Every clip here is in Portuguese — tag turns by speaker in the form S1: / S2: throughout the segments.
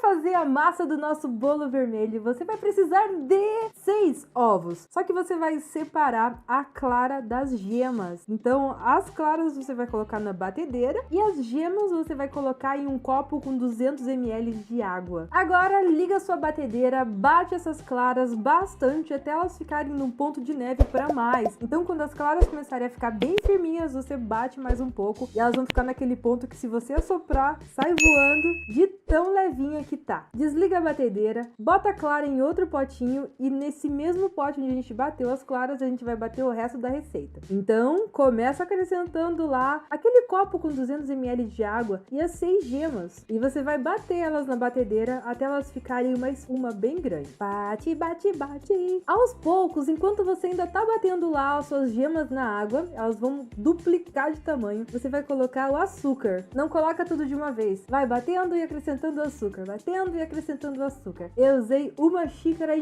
S1: fazer a massa do nosso bolo vermelho, você vai precisar de 6 ovos. Só que você vai separar a clara das gemas. Então, as claras você vai colocar na batedeira e as gemas você vai colocar em um copo com 200 ml de água. Agora, liga a sua batedeira, bate essas claras bastante até elas ficarem num ponto de neve para mais. Então, quando as claras começarem a ficar bem firminhas, você bate mais um pouco e elas vão ficar naquele ponto que se você assoprar, sai voando de tão levinha que tá. Desliga a batedeira, bota a clara em outro potinho e nesse mesmo pote onde a gente bateu as claras, a gente vai bater o resto da receita. Então, começa acrescentando lá aquele copo com 200 ml de água e as 6 gemas. E você vai bater elas na batedeira até elas ficarem uma espuma bem grande. Bate, bate, bate. Aos poucos, enquanto você ainda tá batendo lá as suas gemas na água, elas vão duplicar de tamanho. Você vai colocar o açúcar. Não coloca tudo de uma vez. Vai batendo e acrescentando açúcar. Batendo e acrescentando açúcar. Eu usei 1,5 xícaras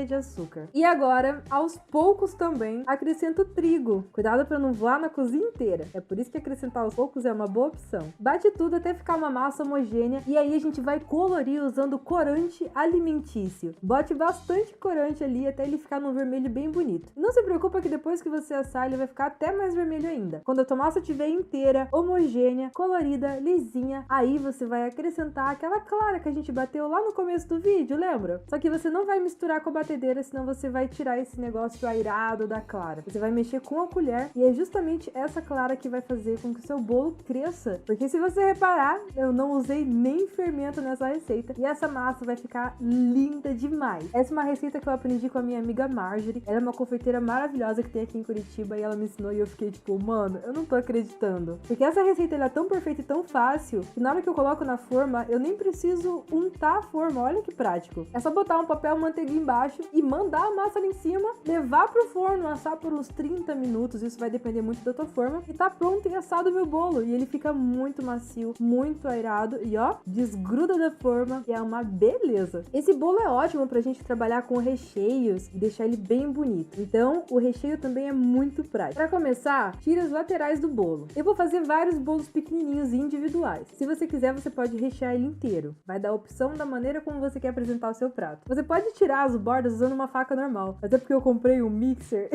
S1: de açúcar. E agora, aos poucos também, acrescento trigo. Cuidado para não voar na cozinha inteira. É por isso que acrescentar aos poucos é uma boa opção. Bate tudo até ficar uma massa homogênea e aí a gente vai colorir usando corante alimentício. Bote bastante corante ali até ele ficar num vermelho bem bonito. Não se preocupa que depois que você assar ele vai ficar até mais vermelho ainda. Quando a tua massa estiver inteira, homogênea, colorida, lisinha, aí você vai acrescentar aquela clara que a gente bateu lá no começo do vídeo, lembra? Só que você não vai misturar com a batedeira, senão você vai tirar esse negócio airado da clara. Você vai mexer com a colher e é justamente essa clara que vai fazer com que o seu bolo cresça. Porque se você reparar, eu não usei nem fermento nessa receita e essa massa vai ficar linda demais. Essa é uma receita que eu aprendi com a minha amiga Marjorie. Ela é uma confeiteira maravilhosa que tem aqui em Curitiba e ela me ensinou e eu fiquei tipo, mano, eu não tô acreditando. Porque essa receita ela é tão perfeita e tão fácil que na hora que eu coloco na forma, eu nem preciso untar a forma. Olha que prático. É só botar um papel manteiga embaixo e mandar a massa ali em cima, levar pro forno, assar por uns 30 minutos. Isso vai depender muito da tua forma. E tá pronto e assado o meu bolo. E ele fica muito macio, muito airado. E ó, desgruda da forma e é uma beleza. Esse bolo é ótimo pra gente trabalhar com recheios e deixar ele bem bonito. Então, o recheio também é muito prático. Pra começar, tira as laterais do bolo. Eu vou fazer vários bolos pequenininhos e individuais. Se você quiser, você pode rechear ele inteiro. Vai dar a opção da maneira como você quer apresentar o seu prato. Você pode tirar as bordas usando uma faca normal. Até porque eu comprei um mixer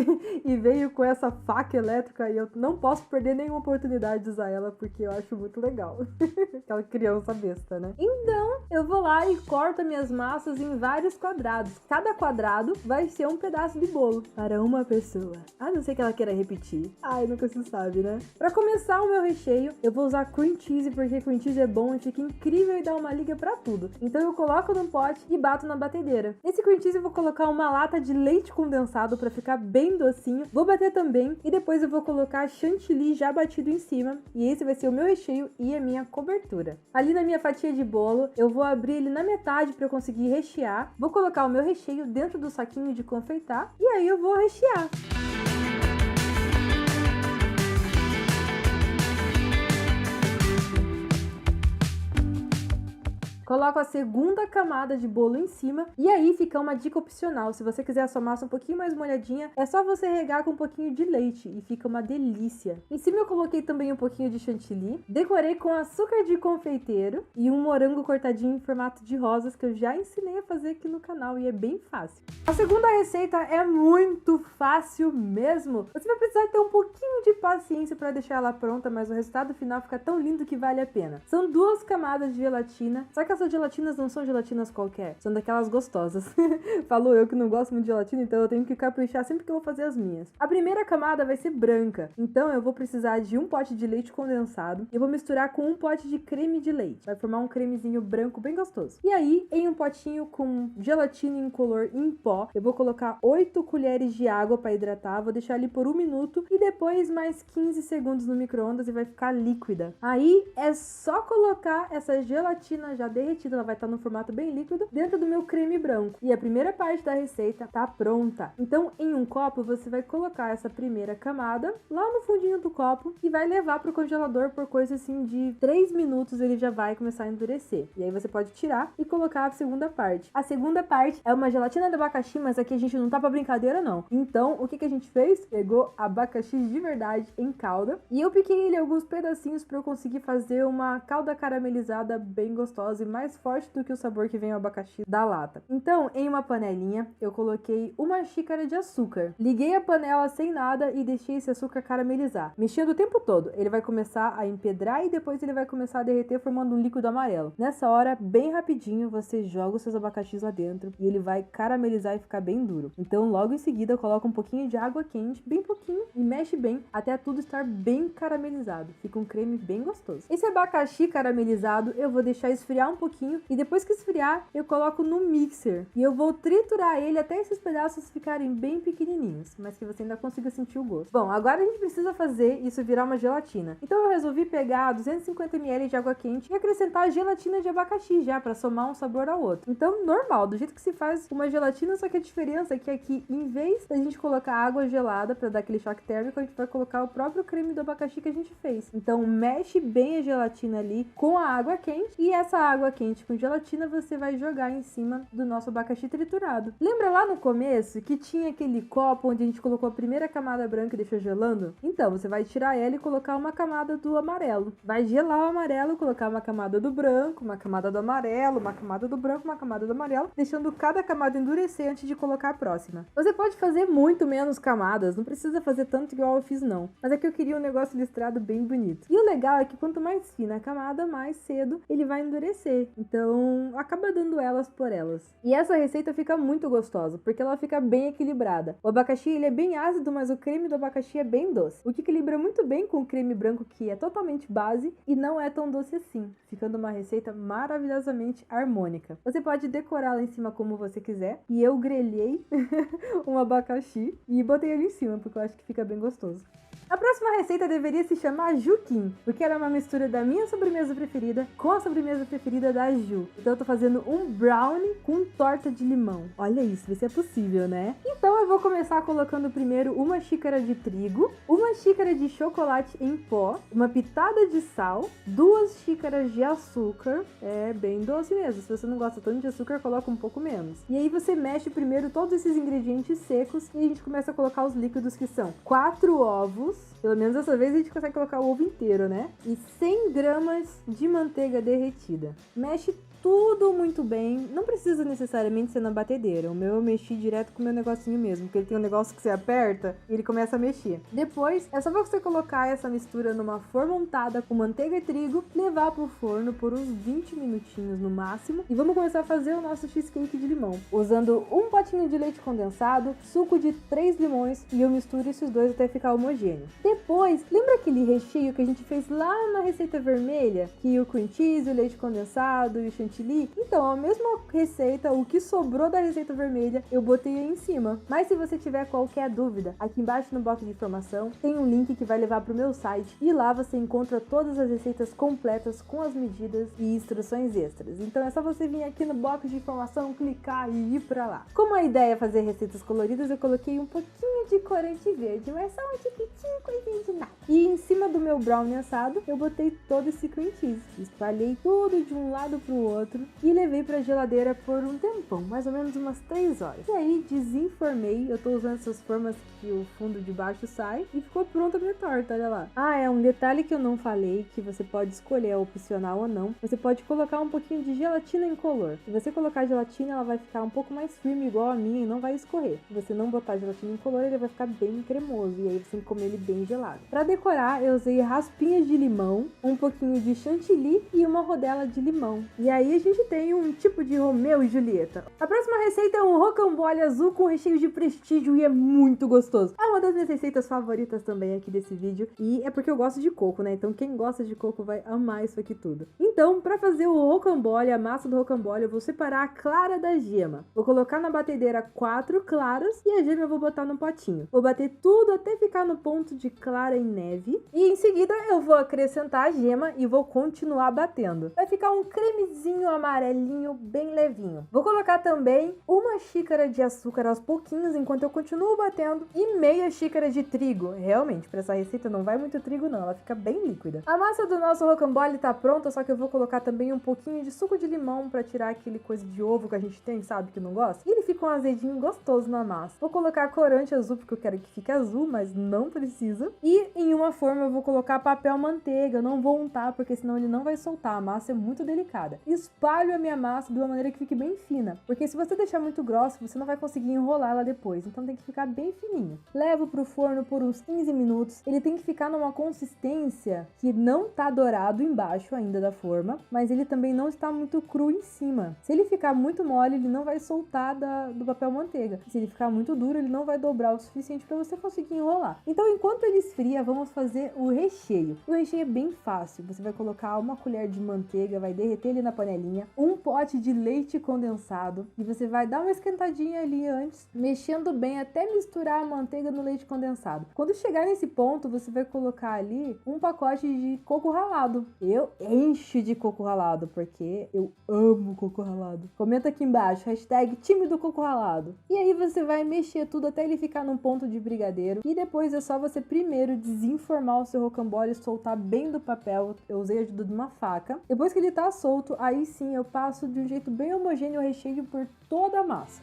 S1: e veio com essa faca elétrica e eu não posso perder nenhuma oportunidade de usar ela porque eu acho muito legal. Aquela criança besta, né? Então, eu vou lá e corto minhas massas em vários quadrados. Cada quadrado vai ser um pedaço de bolo para uma pessoa. A não ser que ela queira repetir. Ai, nunca se sabe, né? Para começar o meu recheio, eu vou usar cream cheese porque cream cheese é bom e fica incrível e dá uma liga para tudo. Então eu coloco num pote e bato na batedeira. Nesse cream cheese eu vou colocar uma lata de leite condensado para ficar bem docinho. Vou bater também e depois eu vou colocar chantilly já batido em cima. E esse vai ser o meu recheio e a minha cobertura. Ali na minha fatia de bolo, eu vou abrir ele na metade para eu conseguir rechear. Vou colocar o meu recheio dentro do saquinho de confeitar e aí eu vou rechear. Coloco a segunda camada de bolo em cima e aí fica uma dica opcional. Se você quiser a sua massa um pouquinho mais molhadinha, é só você regar com um pouquinho de leite e fica uma delícia. Em cima eu coloquei também um pouquinho de chantilly, decorei com açúcar de confeiteiro e um morango cortadinho em formato de rosas que eu já ensinei a fazer aqui no canal e é bem fácil. A segunda receita é muito fácil mesmo. Você vai precisar ter um pouquinho de paciência para deixar ela pronta, mas o resultado final fica tão lindo que vale a pena. São 2 camadas de gelatina, só que essas gelatinas não são gelatinas qualquer, são daquelas gostosas. Falou eu que não gosto muito de gelatina, então eu tenho que caprichar sempre que eu vou fazer as minhas. A primeira camada vai ser branca, então eu vou precisar de um pote de leite condensado e vou misturar com um pote de creme de leite. Vai formar um cremezinho branco bem gostoso. E aí, em um potinho com gelatina incolor em pó, eu vou colocar 8 colheres de água para hidratar, vou deixar ali por 1 minuto e depois mais 15 segundos no micro-ondas e vai ficar líquida. Aí é só colocar essa gelatina já derretida, ela vai estar no formato bem líquido, dentro do meu creme branco. E a primeira parte da receita tá pronta. Então, em um copo, você vai colocar essa primeira camada lá no fundinho do copo e vai levar pro congelador por coisa assim de 3 minutos, ele já vai começar a endurecer. E aí você pode tirar e colocar a segunda parte. A segunda parte é uma gelatina de abacaxi, mas aqui a gente não tá pra brincadeira, não. Então, o que que a gente fez? Pegou abacaxi de verdade em calda e eu piquei ele em alguns pedacinhos pra eu conseguir fazer uma calda caramelizada bem gostosa e mais mais forte do que o sabor que vem o abacaxi da lata. Então, em uma panelinha, eu coloquei uma xícara de açúcar. Liguei a panela sem nada e deixei esse açúcar caramelizar. Mexendo o tempo todo, ele vai começar a empedrar e depois ele vai começar a derreter formando um líquido amarelo. Nessa hora, bem rapidinho, você joga os seus abacaxis lá dentro e ele vai caramelizar e ficar bem duro. Então, logo em seguida, coloca um pouquinho de água quente, bem pouquinho, e mexe bem até tudo estar bem caramelizado. Fica um creme bem gostoso. Esse abacaxi caramelizado, eu vou deixar esfriar um pouquinho e depois que esfriar, eu coloco no mixer e eu vou triturar ele até esses pedaços ficarem bem pequenininhos, mas que você ainda consiga sentir o gosto. Bom, agora a gente precisa fazer isso virar uma gelatina. Então eu resolvi pegar 250 ml de água quente e acrescentar a gelatina de abacaxi já para somar um sabor ao outro. Então, normal, do jeito que se faz uma gelatina, só que a diferença é que aqui, em vez da gente colocar água gelada para dar aquele choque térmico, a gente vai colocar o próprio creme do abacaxi que a gente fez. Então, mexe bem a gelatina ali com a água quente e essa água quente com gelatina você vai jogar em cima do nosso abacaxi triturado. Lembra lá no começo que tinha aquele copo onde a gente colocou a primeira camada branca e deixou gelando? Então, você vai tirar ela e colocar uma camada do amarelo. Vai gelar o amarelo, colocar uma camada do branco, uma camada do amarelo, uma camada do branco, uma camada do amarelo, deixando cada camada endurecer antes de colocar a próxima. Você pode fazer muito menos camadas, não precisa fazer tanto igual eu fiz não. Mas é que eu queria um negócio listrado bem bonito. E o legal é que quanto mais fina a camada, mais cedo ele vai endurecer. Então, acaba dando elas por elas. E essa receita fica muito gostosa, porque ela fica bem equilibrada. O abacaxi, ele é bem ácido, mas o creme do abacaxi é bem doce. O que equilibra muito bem com o creme branco, que é totalmente base e não é tão doce assim, ficando uma receita maravilhosamente harmônica. Você pode decorar lá em cima como você quiser. E eu grelhei um abacaxi e botei ele em cima, porque eu acho que fica bem gostoso. A próxima receita deveria se chamar Juquim, porque era uma mistura da minha sobremesa preferida com a sobremesa preferida da Ju. Então eu tô fazendo um brownie com torta de limão. Olha isso, vê se é possível, né? Então eu vou começar colocando primeiro uma xícara de trigo, uma xícara de chocolate em pó, uma pitada de sal, 2 xícaras de açúcar. É bem doce mesmo, se você não gosta tanto de açúcar, coloca um pouco menos. E aí você mexe primeiro todos esses ingredientes secos e a gente começa a colocar os líquidos que são 4 ovos, pelo menos dessa vez a gente consegue colocar o ovo inteiro, né? E 100 gramas de manteiga derretida. Mexe tudo muito bem. Não precisa necessariamente ser na batedeira. O meu eu mexi direto com o meu negocinho mesmo, porque ele tem um negócio que você aperta e ele começa a mexer. Depois, é só você colocar essa mistura numa forma untada com manteiga e trigo, levar pro forno por uns 20 minutinhos no máximo. E vamos começar a fazer o nosso cheesecake de limão, usando um potinho de leite condensado, suco de 3 limões e eu misturo esses dois até ficar homogêneo. Depois, lembra aquele recheio que a gente fez lá na receita vermelha? Que o cream cheese, o leite condensado e o chantilly? Então, a mesma receita, o que sobrou da receita vermelha, eu botei aí em cima. Mas se você tiver qualquer dúvida, aqui embaixo no box de informação tem um link que vai levar pro meu site e lá você encontra todas as receitas completas com as medidas e instruções extras. Então é só você vir aqui no box de informação, clicar e ir pra lá. Como a ideia é fazer receitas coloridas, eu coloquei um pouquinho de corante verde, mas só um tiquitinho, coisinha de nada. E em cima do meu brownie assado, eu botei todo esse cream cheese. Espalhei tudo de um lado pro outro e levei pra geladeira por um tempão, mais ou menos umas 3 horas. E aí desenformei, eu tô usando essas formas que o fundo de baixo sai e ficou pronta a minha torta, olha lá. Ah, é um detalhe que eu não falei, que você pode escolher, é opcional ou não. Você pode colocar um pouquinho de gelatina incolor. Se você colocar gelatina, ela vai ficar um pouco mais firme igual a minha e não vai escorrer. Se você não botar gelatina incolor, ele vai ficar bem cremoso e aí você tem que comer ele bem gelado. Pra decorar, eu usei raspinhas de limão, um pouquinho de chantilly e uma rodela de limão. E aí a gente tem um tipo de Romeu e Julieta. A próxima receita é um rocambole azul com recheio de prestígio e é muito gostoso. É uma das minhas receitas favoritas também aqui desse vídeo e é porque eu gosto de coco, né? Então quem gosta de coco vai amar isso aqui tudo. Então, pra fazer o rocambole, a massa do rocambole, eu vou separar a clara da gema. Vou colocar na batedeira 4 claras e a gema eu vou botar no potinho. Vou bater tudo até ficar no ponto de clara em neve e em seguida eu vou acrescentar a gema e vou continuar batendo. Vai ficar um cremezinho amarelinho bem levinho. Vou colocar também uma xícara de açúcar aos pouquinhos enquanto eu continuo batendo e meia xícara de trigo. Realmente, para essa receita não vai muito trigo não, ela fica bem líquida. A massa do nosso rocambole tá pronta, só que eu vou colocar também um pouquinho de suco de limão para tirar aquele coisa de ovo que a gente tem, sabe, que não gosta. E ele fica um azedinho gostoso na massa. Vou colocar corante azul porque eu quero que fique azul, mas não precisa. E em uma forma eu vou colocar papel manteiga, eu não vou untar porque senão ele não vai soltar, a massa é muito delicada. espalho a minha massa de uma maneira que fique bem fina. Porque se você deixar muito grossa, você não vai conseguir enrolar ela depois. Então tem que ficar bem fininho. Levo pro forno por uns 15 minutos. Ele tem que ficar numa consistência que não tá dourado embaixo ainda da forma, mas ele também não está muito cru em cima. Se ele ficar muito mole, ele não vai soltar do papel manteiga. Se ele ficar muito duro, ele não vai dobrar o suficiente para você conseguir enrolar. Então, enquanto ele esfria, vamos fazer o recheio. O recheio é bem fácil. Você vai colocar uma colher de manteiga, vai derreter ele na panelinha, um pote de leite condensado e você vai dar uma esquentadinha ali antes, mexendo bem até misturar a manteiga no leite condensado. Quando chegar nesse ponto, você vai colocar ali um pacote de coco ralado. Eu encho de coco ralado porque eu amo coco ralado. Comenta aqui embaixo, hashtag time do coco ralado. E aí você vai mexer tudo até ele ficar num ponto de brigadeiro e depois é só você primeiro desenformar o seu rocambole e soltar bem do papel. Eu usei a ajuda de uma faca. Depois que ele tá solto, aí sim eu passo de um jeito bem homogêneo o recheio por toda a massa.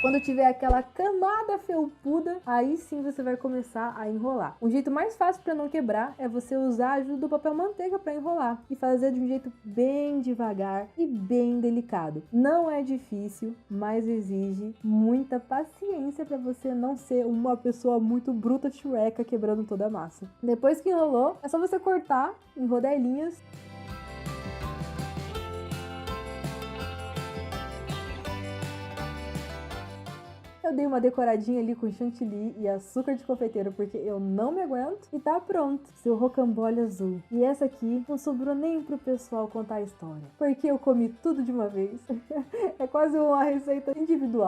S1: Quando tiver aquela camada felpuda, aí sim você vai começar a enrolar. Um jeito mais fácil para não quebrar é você usar a ajuda do papel manteiga para enrolar e fazer de um jeito bem devagar e bem delicado. Não é difícil, mas exige muita paciência para você não ser uma pessoa muito bruta chueca quebrando toda a massa. Depois que enrolou, é só você cortar em rodelinhas. Eu dei uma decoradinha ali com chantilly e açúcar de confeiteiro porque eu não me aguento. E tá pronto, seu rocambole azul. E essa aqui não sobrou nem pro pessoal contar a história, porque eu comi tudo de uma vez. É quase uma receita individual.